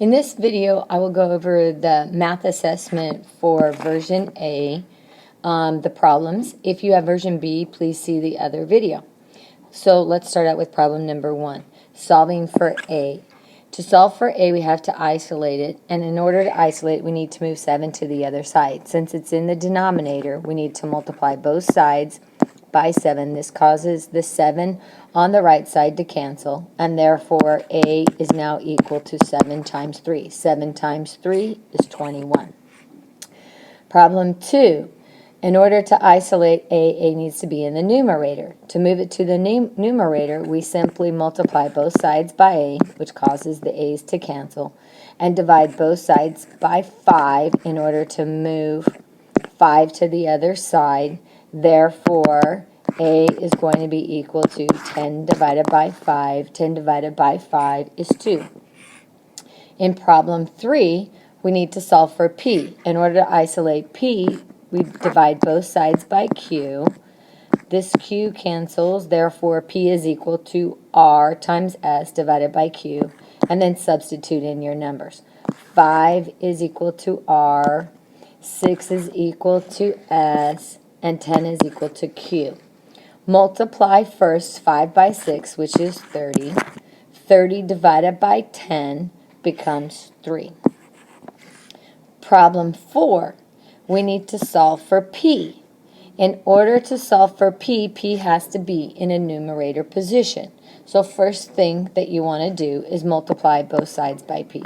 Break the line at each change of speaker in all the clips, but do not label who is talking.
In this video, I will go over the math assessment for version A, the problems. If you have version B, please see the other video. So let's start out with problem number 1, solving for A. To solve for A, we have to isolate it, and in order to isolate, we need to move 7 to the other side. Since it's in the denominator, we need to multiply both sides by 7. This causes the 7 on the right side to cancel, and therefore A is now equal to 7 times 3. 7 times 3 is 21. Problem 2. In order to isolate A needs to be in the numerator. To move it to the numerator, we simply multiply both sides by A, which causes the A's to cancel, and divide both sides by 5 in order to move 5 to the other side. Therefore, A is going to be equal to 10 divided by 5. 10 divided by 5 is 2. In problem 3, we need to solve for P. In order to isolate P, we divide both sides by Q. This Q cancels, therefore P is equal to R times S divided by Q, and then substitute in your numbers. 5 is equal to R, 6 is equal to S, and 10 is equal to Q. Multiply first 5 by 6, which is 30. 30 divided by 10 becomes 3. Problem 4. We need to solve for P. In order to solve for P, P has to be in a numerator position. So first thing that you want to do is multiply both sides by P.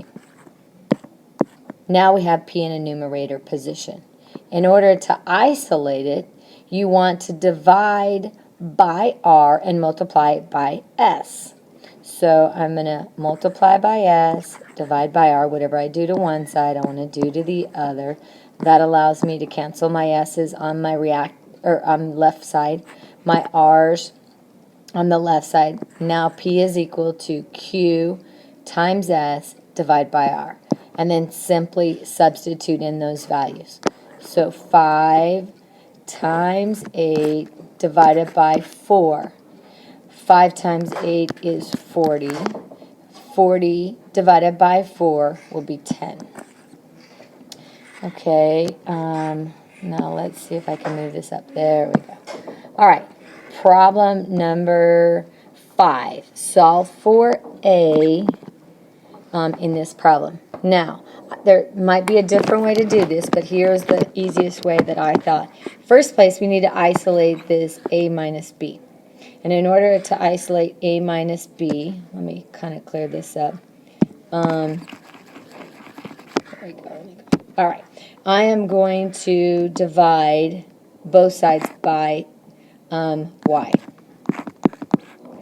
Now we have P in a numerator position. In order to isolate it, you want to divide by R and multiply it by S. So I'm going to multiply by S, divide by R. Whatever I do to one side, I want to do to the other. That allows me to cancel my S's on my left side, my R's on the left side. Now P is equal to Q times S divided by R. And then simply substitute in those values. So 5 times 8 divided by 4. 5 times 8 is 40. 40 divided by 4 will be 10. Okay, now let's see if I can move this up. There we go. All right, problem number 5. Solve for A in this problem. Now, there might be a different way to do this, but here's the easiest way that I thought. First place, we need to isolate this A minus B. And in order to isolate A minus B, let me kind of clear this up. There we go. All right. I am going to divide both sides by y.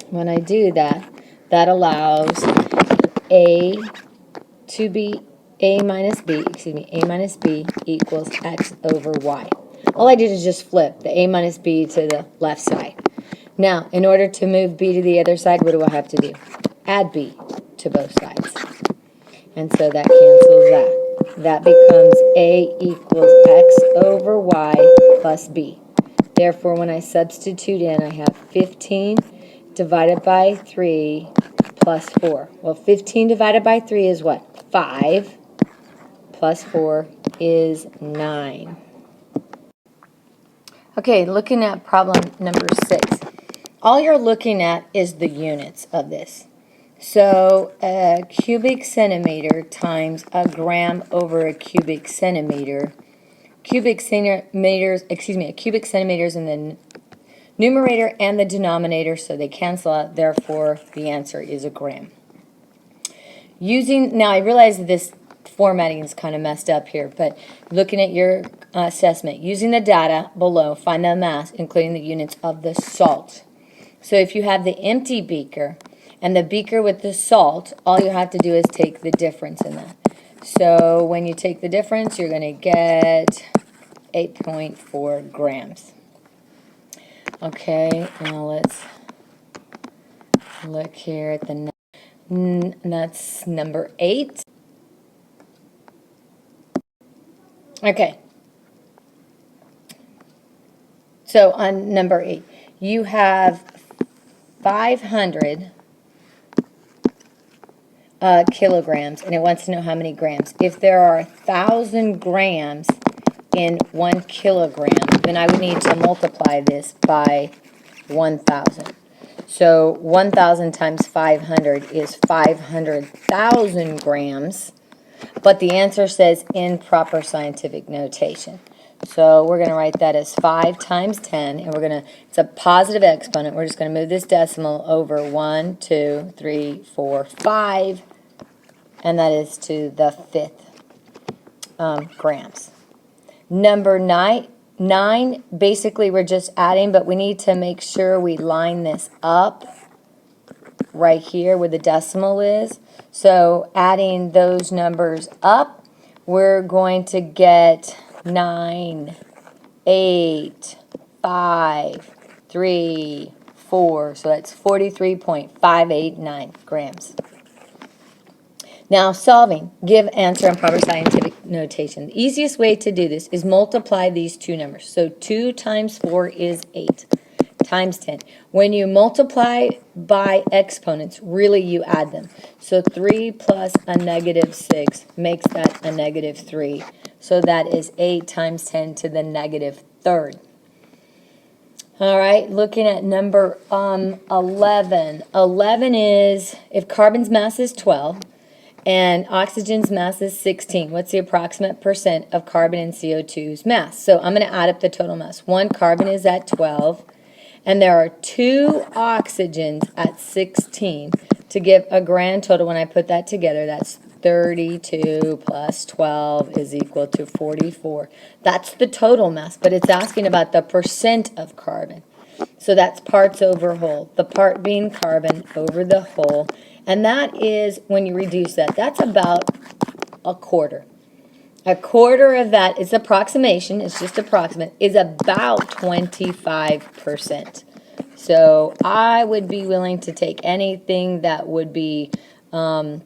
When I do that, that allows A minus B equals x over y. All I did is just flip the A minus B to the left side. Now, in order to move B to the other side, what do I have to do? Add B to both sides. And so that cancels that. That becomes A equals x over y plus B. Therefore, when I substitute in, I have 15 divided by 3 plus 4. Well, 15 divided by 3 is what? 5 plus 4 is 9. Okay, looking at problem number 6. All you're looking at is the units of this. So a cubic centimeter times a gram over a cubic centimeter. A cubic centimeter is in the numerator and the denominator, so they cancel out. Therefore, the answer is a gram. Now I realize that this formatting is kind of messed up here, but looking at your assessment, using the data below, find the mass, including the units of the salt. So if you have the empty beaker and the beaker with the salt, all you have to do is take the difference in that. So when you take the difference, you're going to get 8.4 grams. Okay, now let's look here at the that's number 8. Okay. So on number 8, you have 500 kilograms, and it wants to know how many grams. If there are 1,000 grams in 1 kilogram, then I would need to multiply this by 1,000. So 1,000 times 500 is 500,000 grams, but the answer says in proper scientific notation. So we're going to write that as 5 times 10, and it's a positive exponent. We're just going to move this decimal over 1, 2, 3, 4, 5, and that is to the 5th grams. Number 9, basically we're just adding, but we need to make sure we line this up right here where the decimal is. So adding those numbers up, we're going to get 9, 8, 5, 3, 4. So that's 43.589 grams. Now solving, give answer in proper scientific notation. The easiest way to do this is multiply these two numbers. So 2 times 4 is 8 times 10. When you multiply by exponents, really you add them. So 3 plus a negative 6 makes that a negative 3. So that is 8 times 10 to the negative 3rd. All right, looking at number 11. 11 is, if carbon's mass is 12, and oxygen's mass is 16. What's the approximate percent of carbon and CO2's mass? So I'm going to add up the total mass. 1 carbon is at 12, and there are 2 oxygens at 16 to give a grand total. When I put that together, that's 32 plus 12 is equal to 44. That's the total mass, but it's asking about the percent of carbon. So that's parts over whole. The part being carbon over the whole. And that is, when you reduce that, that's about a quarter. A quarter of that is approximation, it's just approximate, is about 25%. So I would be willing to take anything that would be, anywhere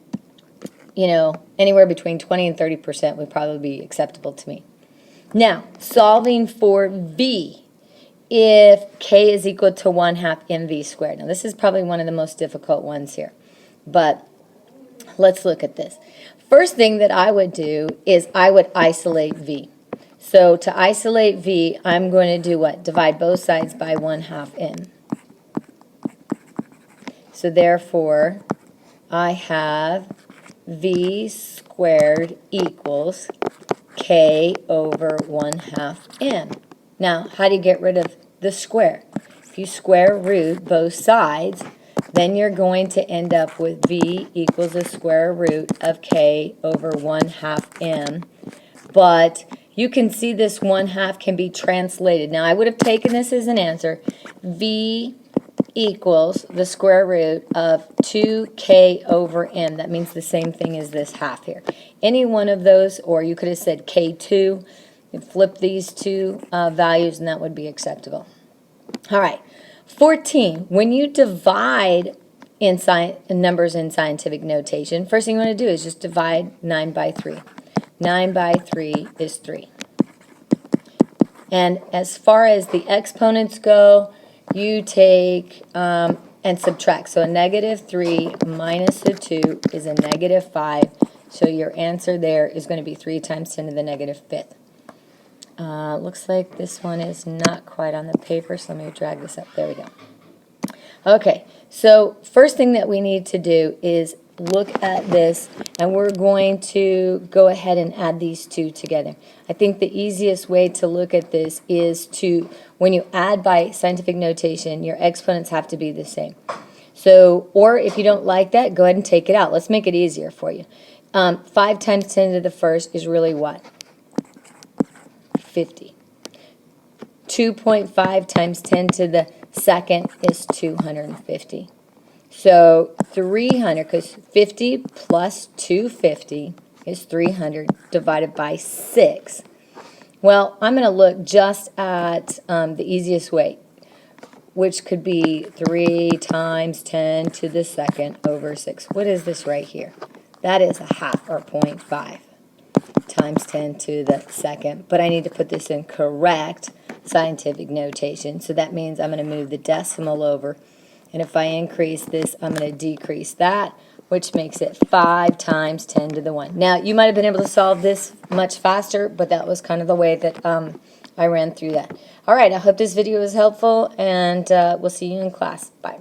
between 20 and 30% would probably be acceptable to me. Now, solving for V. If K is equal to 1/2 mv squared. Now, this is probably one of the most difficult ones here. But let's look at this. First thing that I would do is I would isolate V. So to isolate V, I'm going to do what? Divide both sides by 1/2 m. So therefore, I have V squared equals K over 1/2 m. Now, how do you get rid of the square? If you square root both sides, then you're going to end up with V equals the square root of K over 1/2 m. But you can see this 1/2 can be translated. Now, I would have taken this as an answer. V equals the square root of 2K over m. That means the same thing as this half here. Any one of those, or you could have said K2. You flip these two values, and that would be acceptable. All right. 14, when you divide in numbers in scientific notation, first thing you want to do is just divide 9 by 3. 9 by 3 is 3. And as far as the exponents go, you take and subtract. So a negative 3 minus a 2 is a negative 5. So your answer there is going to be 3 times 10 to the negative 5th. Looks like this one is not quite on the paper, so let me drag this up. There we go. Okay, so first thing that we need to do is look at this, and we're going to go ahead and add these two together. I think the easiest way to look at this is to, when you add by scientific notation, your exponents have to be the same. So, or if you don't like that, go ahead and take it out. Let's make it easier for you. 5 times 10 to the first is really what? 50. 2.5 times 10 to the second is 250. So 300, because 50 plus 250 is 300 divided by 6. Well, I'm going to look just at the easiest way, which could be 3 times 10 to the second over 6. What is this right here? That is a half, or 0.5. Times 10 to the second, but I need to put this in correct scientific notation, so that means I'm going to move the decimal over, and if I increase this, I'm going to decrease that which makes it 5 times 10 to the 1. Now, you might have been able to solve this much faster, but that was kind of the way that I ran through that. All right, I hope this video was helpful, and we'll see you in class. Bye.